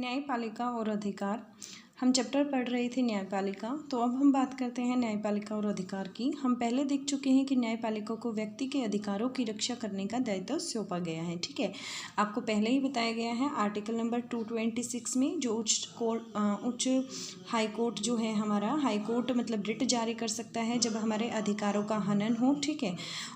न्यायपालिका और अधिकार। हम चैप्टर पढ़ रहे थे न्यायपालिका, तो अब हम बात करते हैं न्यायपालिका और अधिकार की। हम पहले देख चुके हैं कि न्यायपालिका को व्यक्ति के अधिकारों की रक्षा करने का दायित्व सौंपा गया है। ठीक है, आपको पहले ही बताया गया है आर्टिकल नंबर 226 में, जो उच्च हाई कोर्ट जो है हमारा, हाई कोर्ट मतलब रिट जारी कर सकता है जब हमारे अधिकारों का हनन हो। ठीक है,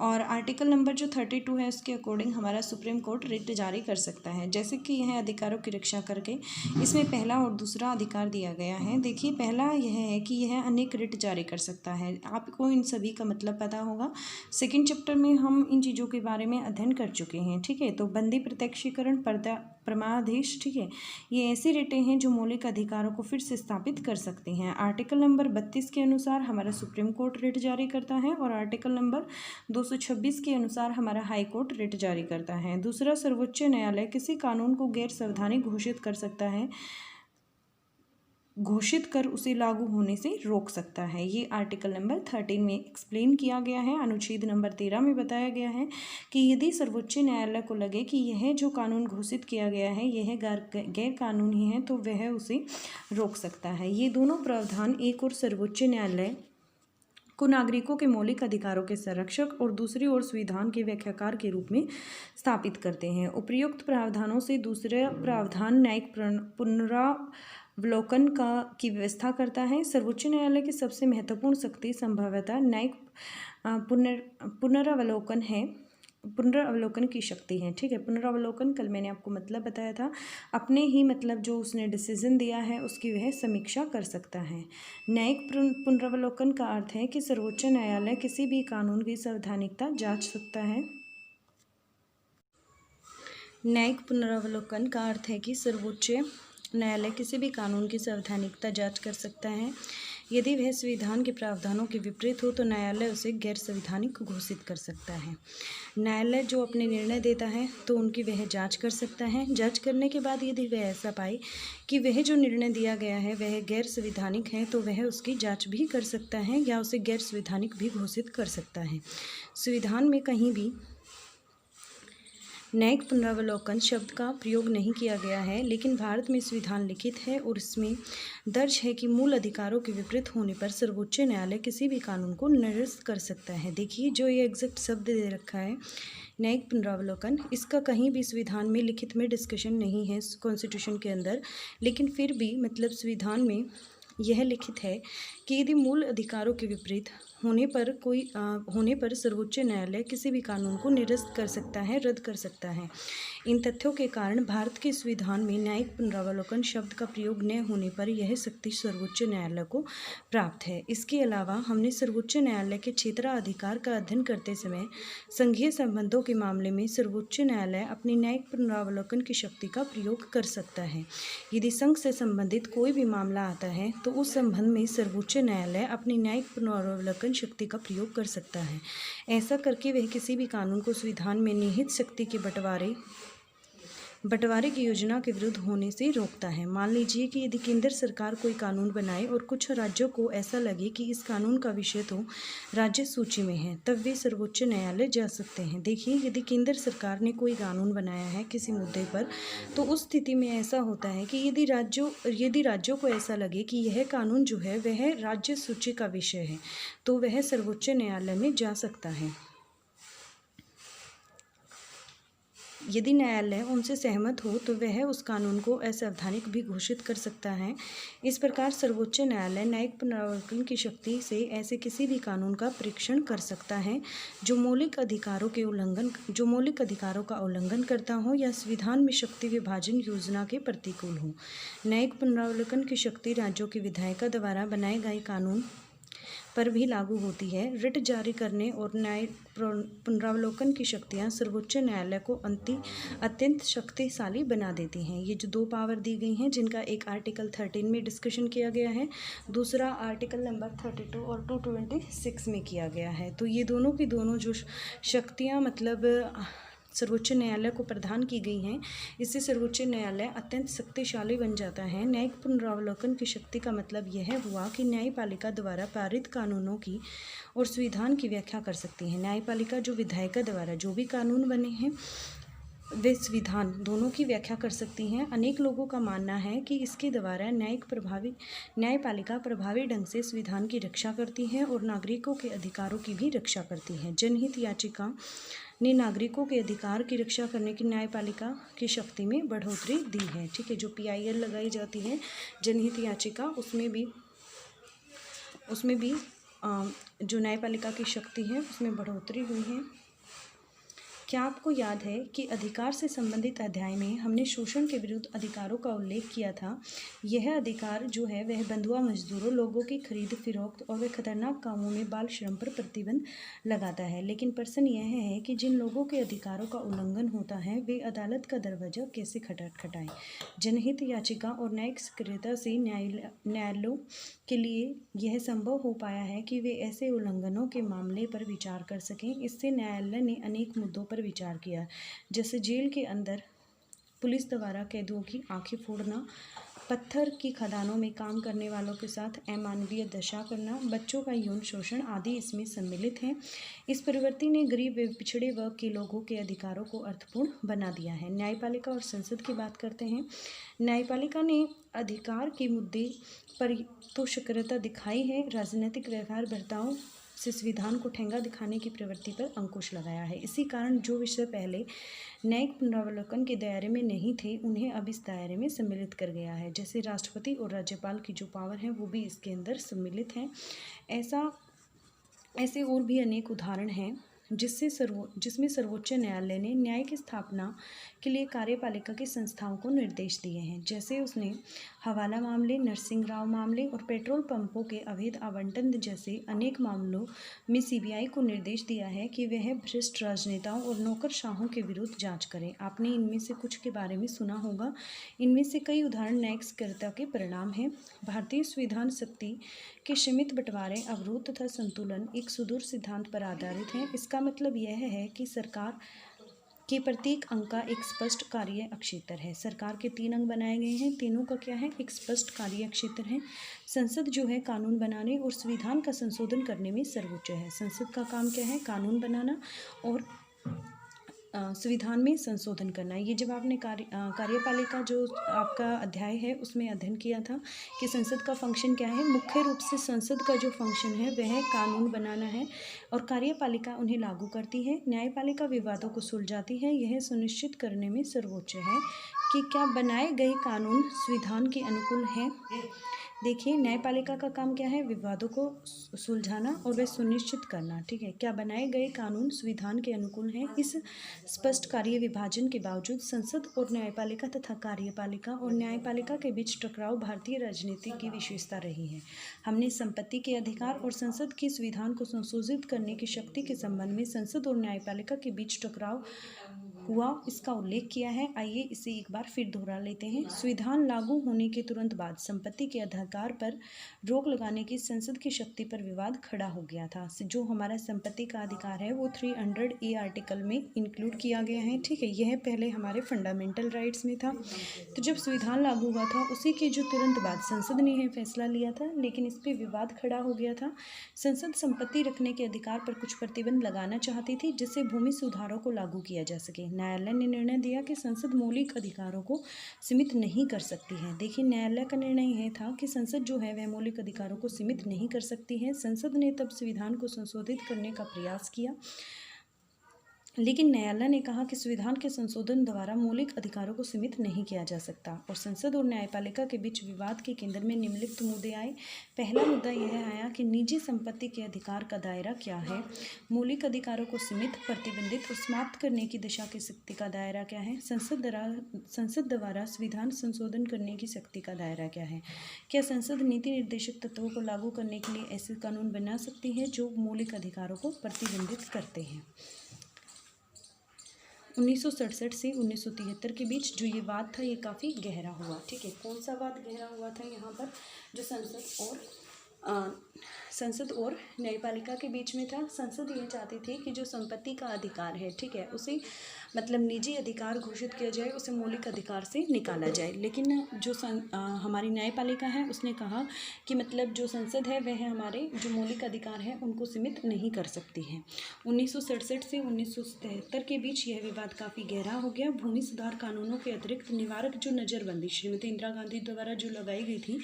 और आर्टिकल नंबर जो 32 है उसके अकॉर्डिंग हमारा सुप्रीम कोर्ट रिट जारी कर सकता है। जैसे कि यह अधिकारों की रक्षा करके इसमें पहला और दूसरा अधिकार दिया गया है। देखिए, पहला यह है कि यह अनेक रिट जारी कर सकता है। आपको इन सभी का मतलब पता होगा, सेकंड चैप्टर में हम इन चीज़ों के बारे में अध्ययन कर चुके हैं। ठीक है, तो बंदी प्रत्यक्षीकरण, परमादेश, ठीक है, ये ऐसी रिटें हैं जो मौलिक अधिकारों को फिर से स्थापित कर सकती हैं। आर्टिकल नंबर 32 के अनुसार हमारा सुप्रीम कोर्ट रिट जारी करता है और आर्टिकल नंबर 226 के अनुसार हमारा हाई कोर्ट रिट जारी करता है। दूसरा, सर्वोच्च न्यायालय किसी कानून को गैर संवैधानिक घोषित कर सकता है, घोषित कर उसे लागू होने से रोक सकता है। ये आर्टिकल नंबर 13 में एक्सप्लेन किया गया है। अनुच्छेद नंबर 13 में बताया गया है कि यदि सर्वोच्च न्यायालय को लगे कि यह जो कानून घोषित किया गया है यह गैर कानूनी है तो वह उसे रोक सकता है। ये दोनों प्रावधान, एक और सर्वोच्च न्यायालय को नागरिकों के मौलिक अधिकारों के संरक्षक और दूसरी ओर संविधान के व्याख्याकार के रूप में स्थापित करते हैं। उपयुक्त प्रावधानों से दूसरा प्रावधान न्यायिक पुनरावलोकन की व्यवस्था करता है। सर्वोच्च न्यायालय की सबसे महत्वपूर्ण शक्ति संभवतः न्यायिक पुनरावलोकन है, पुनरावलोकन की शक्ति है। ठीक है, पुनरावलोकन कल मैंने आपको मतलब बताया था, अपने ही मतलब जो उसने डिसीजन दिया है उसकी वह समीक्षा कर सकता है। न्यायिक पुनरावलोकन का अर्थ है कि सर्वोच्च न्यायालय किसी भी कानून की संवैधानिकता जांच सकता है। न्यायिक पुनरावलोकन का अर्थ है कि सर्वोच्च न्यायालय किसी भी कानून की संवैधानिकता जांच कर सकता है। यदि वह संविधान के प्रावधानों के विपरीत हो तो न्यायालय उसे गैर संवैधानिक घोषित कर सकता है। न्यायालय जो अपने निर्णय देता है तो उनकी वह जांच कर सकता है। जांच करने के बाद यदि वह ऐसा पाए कि वह जो निर्णय दिया गया है वह गैर संवैधानिक है तो वह उसकी जांच भी कर सकता है या उसे गैर संवैधानिक भी घोषित कर सकता है। संविधान में कहीं भी न्यायिक पुनरावलोकन शब्द का प्रयोग नहीं किया गया है, लेकिन भारत में संविधान लिखित है और इसमें दर्ज है कि मूल अधिकारों के विपरीत होने पर सर्वोच्च न्यायालय किसी भी कानून को निरस्त कर सकता है। देखिए, जो ये एग्जैक्ट शब्द दे रखा है न्यायिक पुनरावलोकन, इसका कहीं भी संविधान में लिखित में डिस्कशन नहीं है कॉन्स्टिट्यूशन के अंदर, लेकिन फिर भी मतलब संविधान में यह लिखित है कि यदि मूल अधिकारों के विपरीत होने पर सर्वोच्च न्यायालय किसी भी कानून को निरस्त कर सकता है, रद्द कर सकता है। इन तथ्यों के कारण भारत के संविधान में न्यायिक पुनरावलोकन शब्द का प्रयोग न होने पर यह शक्ति सर्वोच्च न्यायालय को प्राप्त है। इसके अलावा हमने सर्वोच्च न्यायालय के क्षेत्राधिकार का अध्ययन करते समय संघीय संबंधों के मामले में सर्वोच्च न्यायालय अपनी न्यायिक पुनरावलोकन की शक्ति का प्रयोग कर सकता है। यदि संघ से संबंधित कोई भी मामला आता है तो उस संबंध में सर्वोच्च न्यायालय अपनी न्यायिक पुनरावलोकन शक्ति का प्रयोग कर सकता है। ऐसा करके वह किसी भी कानून को संविधान में निहित शक्ति के बंटवारे की योजना के विरुद्ध होने से रोकता है। मान लीजिए कि यदि केंद्र सरकार कोई कानून बनाए और कुछ राज्यों को ऐसा लगे कि इस कानून का विषय तो राज्य सूची में है, तब वे सर्वोच्च न्यायालय जा सकते हैं। देखिए, यदि केंद्र सरकार ने कोई कानून बनाया है किसी मुद्दे पर, तो उस स्थिति में ऐसा होता है कि यदि राज्यों को ऐसा लगे कि यह कानून जो है वह राज्य सूची का विषय है, तो वह सर्वोच्च न्यायालय में जा सकता है। यदि न्यायालय उनसे सहमत हो तो वह उस कानून को असंवैधानिक भी घोषित कर सकता है। इस प्रकार सर्वोच्च न्यायालय न्यायिक पुनरावलोकन की शक्ति से ऐसे किसी भी कानून का परीक्षण कर सकता है जो मौलिक अधिकारों का उल्लंघन करता हो या संविधान में शक्ति विभाजन योजना के प्रतिकूल हो। न्यायिक पुनरावलोकन की शक्ति राज्यों के विधायिका द्वारा बनाए गए कानून पर भी लागू होती है। रिट जारी करने और न्याय पुनरावलोकन की शक्तियाँ सर्वोच्च न्यायालय को अत्यंत शक्तिशाली बना देती हैं। ये जो दो पावर दी गई हैं, जिनका एक आर्टिकल 13 में डिस्कशन किया गया है, दूसरा आर्टिकल नंबर 32 और 226 में किया गया है। तो ये दोनों की दोनों जो शक्तियाँ मतलब सर्वोच्च न्यायालय को प्रदान की गई हैं, इससे सर्वोच्च न्यायालय अत्यंत शक्तिशाली बन जाता है। न्यायिक पुनरावलोकन की शक्ति का मतलब यह हुआ कि न्यायपालिका द्वारा पारित कानूनों की और संविधान की व्याख्या कर सकती है। न्यायपालिका जो विधायिका द्वारा जो भी कानून बने हैं वे संविधान दोनों की व्याख्या कर सकती हैं। अनेक लोगों का मानना है कि इसके द्वारा न्यायपालिका प्रभावी ढंग से संविधान की रक्षा करती है और नागरिकों के अधिकारों की भी रक्षा करती है। जनहित याचिका ने नागरिकों के अधिकार की रक्षा करने की न्यायपालिका की शक्ति में बढ़ोतरी दी है। ठीक है, जो PIL लगाई जाती है जनहित याचिका, उसमें भी जो न्यायपालिका की शक्ति है उसमें बढ़ोतरी हुई है। क्या आपको याद है कि अधिकार से संबंधित अध्याय में हमने शोषण के विरुद्ध अधिकारों का उल्लेख किया था। यह अधिकार जो है वह बंधुआ मजदूरों, लोगों की खरीद फरोख्त और वे खतरनाक कामों में बाल श्रम पर प्रतिबंध लगाता है। लेकिन प्रश्न यह है कि जिन लोगों के अधिकारों का उल्लंघन होता है वे अदालत का दरवाजा कैसे खटखटाएं। जनहित याचिका और न्यायिक सक्रियता से न्यायालयों के लिए यह संभव हो पाया है कि वे ऐसे उल्लंघनों के मामले पर विचार कर सकें। इससे न्यायालय ने अनेक मुद्दों पर विचार किया, जैसे जेल के अंदर पुलिस द्वारा कैदियों की आंखें फोड़ना, पत्थर की खदानों में काम करने वालों के साथ अमानवीय दशा करना, बच्चों का यौन शोषण आदि इसमें सम्मिलित हैं। इस प्रवृत्ति ने गरीब व पिछड़े वर्ग के लोगों के अधिकारों को अर्थपूर्ण बना दिया है। न्यायपालिका और संसद की बात करते हैं। न्यायपालिका ने अधिकार के मुद्दे पर तो सक्रियता दिखाई है, राजनीतिक व्यवहारकर्ताओं से संविधान को ठेंगा दिखाने की प्रवृत्ति पर अंकुश लगाया है। इसी कारण जो विषय पहले न्यायिक पुनरावलोकन के दायरे में नहीं थे उन्हें अब इस दायरे में सम्मिलित कर गया है। जैसे राष्ट्रपति और राज्यपाल की जो पावर है वो भी इसके अंदर सम्मिलित हैं। ऐसे और भी अनेक उदाहरण हैं जिसमें सर्वोच्च न्यायालय ने न्याय की स्थापना के लिए कार्यपालिका की संस्थाओं को निर्देश दिए हैं। जैसे उसने हवाला मामले, नरसिंह राव मामले और पेट्रोल पंपों के अवैध आवंटन जैसे अनेक मामलों में CBI को निर्देश दिया है कि वह भ्रष्ट राजनेताओं और नौकरशाहों के विरुद्ध जांच करें। आपने इनमें से कुछ के बारे में सुना होगा। इनमें से कई उदाहरण न्यायिक सक्रियता के परिणाम हैं। भारतीय संविधान शक्ति के सीमित बंटवारे, अवरोध तथा संतुलन एक सुदूर सिद्धांत पर आधारित है। इसका मतलब यह है कि सरकार के प्रत्येक अंग का एक स्पष्ट कार्य क्षेत्र है। सरकार के 3 अंग बनाए गए हैं, तीनों का क्या है, एक स्पष्ट कार्य क्षेत्र है। संसद जो है कानून बनाने और संविधान का संशोधन करने में सर्वोच्च है। संसद का काम क्या है, कानून बनाना और संविधान में संशोधन करना। ये जब आपने कार्यपालिका जो आपका अध्याय है उसमें अध्ययन किया था कि संसद का फंक्शन क्या है, मुख्य रूप से संसद का जो फंक्शन है वह कानून बनाना है और कार्यपालिका उन्हें लागू करती है। न्यायपालिका विवादों को सुलझाती है। यह सुनिश्चित करने में सर्वोच्च है कि क्या बनाए गए कानून संविधान के अनुकूल हैं। देखिए, न्यायपालिका का काम क्या है, विवादों को सुलझाना और वह सुनिश्चित करना। ठीक है, क्या बनाए गए कानून संविधान के अनुकूल हैं। इस स्पष्ट कार्य विभाजन के बावजूद संसद और न्यायपालिका तथा कार्यपालिका और न्यायपालिका के बीच टकराव भारतीय राजनीति की विशेषता रही है। हमने संपत्ति के अधिकार और संसद की संविधान को संशोधित करने की शक्ति के संबंध में संसद और न्यायपालिका के बीच टकराव हुआ इसका उल्लेख किया है। आइए इसे एक बार फिर दोहरा लेते हैं। संविधान लागू होने के तुरंत बाद संपत्ति के अधिकार पर रोक लगाने की संसद की शक्ति पर विवाद खड़ा हो गया था। जो हमारा संपत्ति का अधिकार है वो 300A आर्टिकल में इंक्लूड किया गया है। ठीक है, यह पहले हमारे फंडामेंटल राइट्स में था। तो जब संविधान लागू हुआ था उसी के जो तुरंत बाद संसद ने यह फैसला लिया था, लेकिन इस पर विवाद खड़ा हो गया था। संसद संपत्ति रखने के अधिकार पर कुछ प्रतिबंध लगाना चाहती थी जिससे भूमि सुधारों को लागू किया जा सके। न्यायालय ने निर्णय दिया कि संसद मौलिक अधिकारों को सीमित नहीं कर सकती है। देखिए, न्यायालय का निर्णय यह था कि संसद जो है वह मौलिक अधिकारों को सीमित नहीं कर सकती है। संसद ने तब संविधान को संशोधित करने का प्रयास किया, लेकिन न्यायालय ने कहा कि संविधान के संशोधन द्वारा मौलिक अधिकारों को सीमित नहीं किया जा सकता और संसद और न्यायपालिका के बीच विवाद के केंद्र में निम्नलिखित मुद्दे आए। पहला मुद्दा यह आया कि निजी संपत्ति के अधिकार का दायरा क्या है, मौलिक अधिकारों को सीमित, प्रतिबंधित और समाप्त करने की दिशा की शक्ति का दायरा क्या है, संसद द्वारा संविधान संशोधन करने की शक्ति का दायरा क्या है, क्या संसद नीति निर्देशक तत्वों को लागू करने के लिए ऐसे कानून बना सकती है जो मौलिक अधिकारों को प्रतिबंधित करते हैं। 1967 से 1973 के बीच जो ये वाद था ये काफ़ी गहरा हुआ। ठीक है, कौन सा वाद गहरा हुआ था यहाँ पर, जो संसद और न्यायपालिका के बीच में था। संसद ये चाहती थी कि जो संपत्ति का अधिकार है, ठीक है, उसे मतलब निजी अधिकार घोषित किया जाए उसे मौलिक अधिकार से निकाला जाए। लेकिन जो हमारी न्यायपालिका है उसने कहा कि मतलब जो संसद है वह हमारे जो मौलिक अधिकार है उनको सीमित नहीं कर सकती है। 1967 से 1973 के बीच यह विवाद काफ़ी गहरा हो गया। भूमि सुधार कानूनों के अतिरिक्त निवारक जो नज़रबंदी श्रीमती इंदिरा गांधी द्वारा जो लगाई गई थी,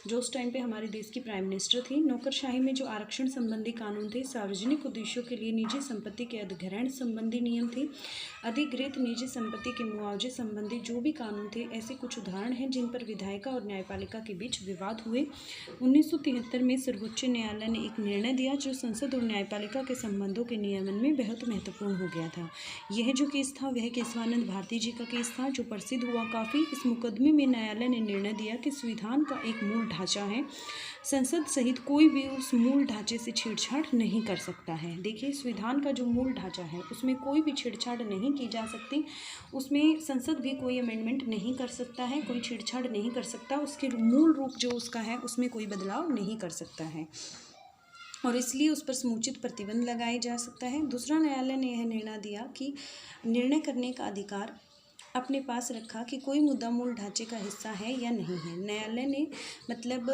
जो उस टाइम पे हमारे देश की प्राइम मिनिस्टर थी, नौकरशाही में जो आरक्षण संबंधी कानून थे, सार्वजनिक उद्देश्यों के लिए निजी संपत्ति के अधिग्रहण संबंधी नियम थे, अधिग्रहित निजी संपत्ति के मुआवजे संबंधी जो भी कानून थे, ऐसे कुछ उदाहरण हैं जिन पर विधायिका और न्यायपालिका के बीच विवाद हुए। 1973 में सर्वोच्च न्यायालय ने एक निर्णय दिया जो संसद और न्यायपालिका के संबंधों के नियमन में बहुत महत्वपूर्ण हो गया था। यह जो केस था वह केशवानंद भारती जी का केस था जो प्रसिद्ध हुआ काफ़ी। इस मुकदमे में न्यायालय ने निर्णय दिया कि संविधान का एक मूल ढांचा है, संसद सहित कोई भी उस मूल ढांचे से छेड़छाड़ नहीं कर सकता है। देखिए, संविधान का जो मूल ढांचा है उसमें कोई भी छेड़छाड़ नहीं की जा सकती, उसमें संसद भी कोई अमेंडमेंट नहीं कर सकता है, कोई छेड़छाड़ नहीं कर सकता, उसके मूल रूप जो उसका है उसमें कोई बदलाव नहीं कर सकता है और इसलिए उस पर समुचित प्रतिबंध लगाया जा सकता है। दूसरा, न्यायालय ने यह निर्णय दिया कि निर्णय करने का अधिकार अपने पास रखा कि कोई मुद्दा मूल ढांचे का हिस्सा है या नहीं है। न्यायालय ने मतलब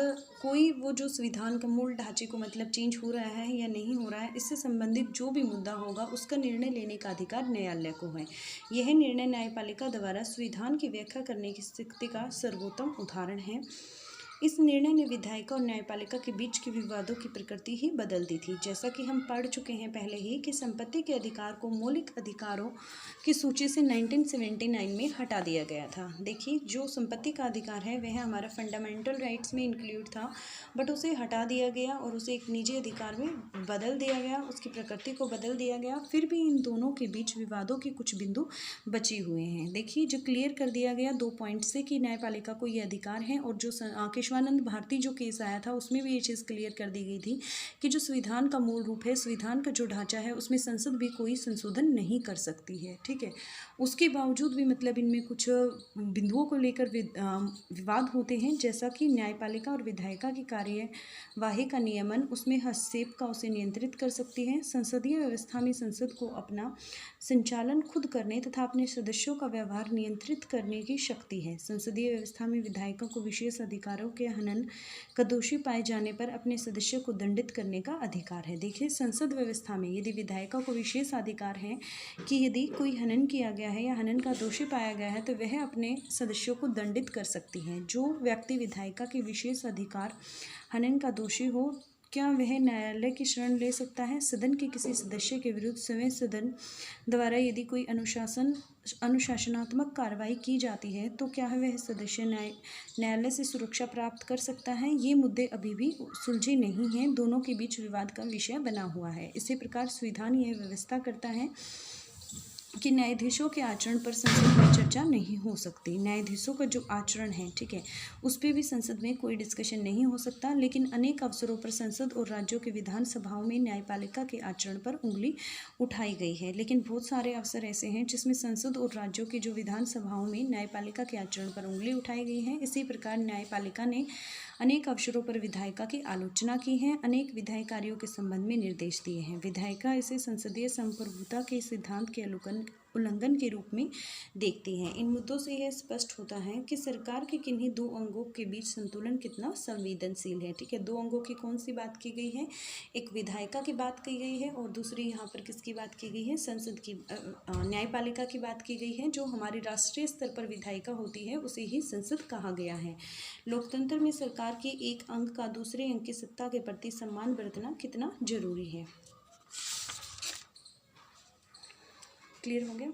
कोई वो जो संविधान का मूल ढांचे को मतलब चेंज हो रहा है या नहीं हो रहा है, इससे संबंधित जो भी मुद्दा होगा उसका निर्णय लेने का अधिकार न्यायालय को है। यह निर्णय न्यायपालिका द्वारा संविधान की व्याख्या करने की स्थिति का सर्वोत्तम उदाहरण है। इस निर्णय ने विधायिका और न्यायपालिका के बीच के विवादों की प्रकृति ही बदल दी थी। जैसा कि हम पढ़ चुके हैं पहले ही कि संपत्ति के अधिकार को मौलिक अधिकारों की सूची से 1979 में हटा दिया गया था। देखिए, जो संपत्ति का अधिकार है वह हमारा फंडामेंटल राइट्स में इंक्लूड था, बट उसे हटा दिया गया और उसे एक निजी अधिकार में बदल दिया गया, उसकी प्रकृति को बदल दिया गया। फिर भी इन दोनों के बीच विवादों के कुछ बिंदु बचे हुए हैं। देखिए, जो क्लियर कर दिया गया 2 पॉइंट से कि न्यायपालिका को ये अधिकार है, और जो केशवानंद भारती जो केस आया था उसमें भी ये चीज़ क्लियर कर दी गई थी कि जो संविधान का मूल रूप है, संविधान का जो ढांचा है, उसमें संसद भी कोई संशोधन नहीं कर सकती है। ठीक है, उसके बावजूद भी मतलब इनमें कुछ बिंदुओं को लेकर विवाद होते हैं, जैसा कि न्यायपालिका और विधायिका की कार्यवाही का नियमन, उसमें हस्तक्षेप का उसे नियंत्रित कर सकती है। संसदीय व्यवस्था में संसद को अपना संचालन खुद करने तथा अपने सदस्यों का व्यवहार नियंत्रित करने की शक्ति है। संसदीय व्यवस्था में विधायिका को विशेष अधिकारों के हनन का दोषी पाए जाने पर अपने सदस्यों को दंडित करने का अधिकार है। देखिए, संसद व्यवस्था में यदि विधायिका को विशेष अधिकार है कि यदि कोई हनन किया गया है या हनन का दोषी पाया गया है तो वह अपने सदस्यों को दंडित कर सकती है। जो व्यक्ति विधायिका के विशेष अधिकार हनन का दोषी हो, क्या वह न्यायालय की शरण ले सकता है? सदन के किसी सदस्य के विरुद्ध स्वयं सदन द्वारा यदि कोई अनुशासनात्मक कार्रवाई की जाती है तो क्या वह सदस्य न्यायालय से सुरक्षा प्राप्त कर सकता है? ये मुद्दे अभी भी सुलझे नहीं हैं, दोनों के बीच विवाद का विषय बना हुआ है। इसी प्रकार संविधान यह व्यवस्था करता है कि न्यायाधीशों के आचरण पर संसद में चर्चा नहीं हो सकती। न्यायाधीशों का जो आचरण है, ठीक है, उस पर भी संसद में कोई डिस्कशन नहीं हो सकता। लेकिन अनेक अवसरों पर संसद और राज्यों के विधानसभाओं में न्यायपालिका के आचरण पर उंगली उठाई गई है। लेकिन बहुत सारे अवसर ऐसे हैं जिसमें संसद और राज्यों की जो विधानसभाओं में न्यायपालिका के आचरण पर उंगली उठाई गई है। इसी प्रकार न्यायपालिका ने अनेक अवसरों पर विधायिका की आलोचना की है, अनेक विधायी कार्यों के संबंध में निर्देश दिए हैं। विधायिका इसे संसदीय संप्रभुता के सिद्धांत के उल्लंघन के रूप में देखती हैं। इन मुद्दों से यह स्पष्ट होता है कि सरकार के किन्हीं 2 अंगों के बीच संतुलन कितना संवेदनशील है। ठीक है, 2 अंगों की कौन सी बात की गई है? एक विधायिका की बात की गई है और दूसरी यहाँ पर किसकी बात की गई है? संसद की, न्यायपालिका की बात की गई है। जो हमारी राष्ट्रीय स्तर पर विधायिका होती है उसे ही संसद कहा गया है। लोकतंत्र में सरकार के एक अंग का दूसरे अंग की सत्ता के प्रति सम्मान बरतना कितना जरूरी है। क्लियर हो गया?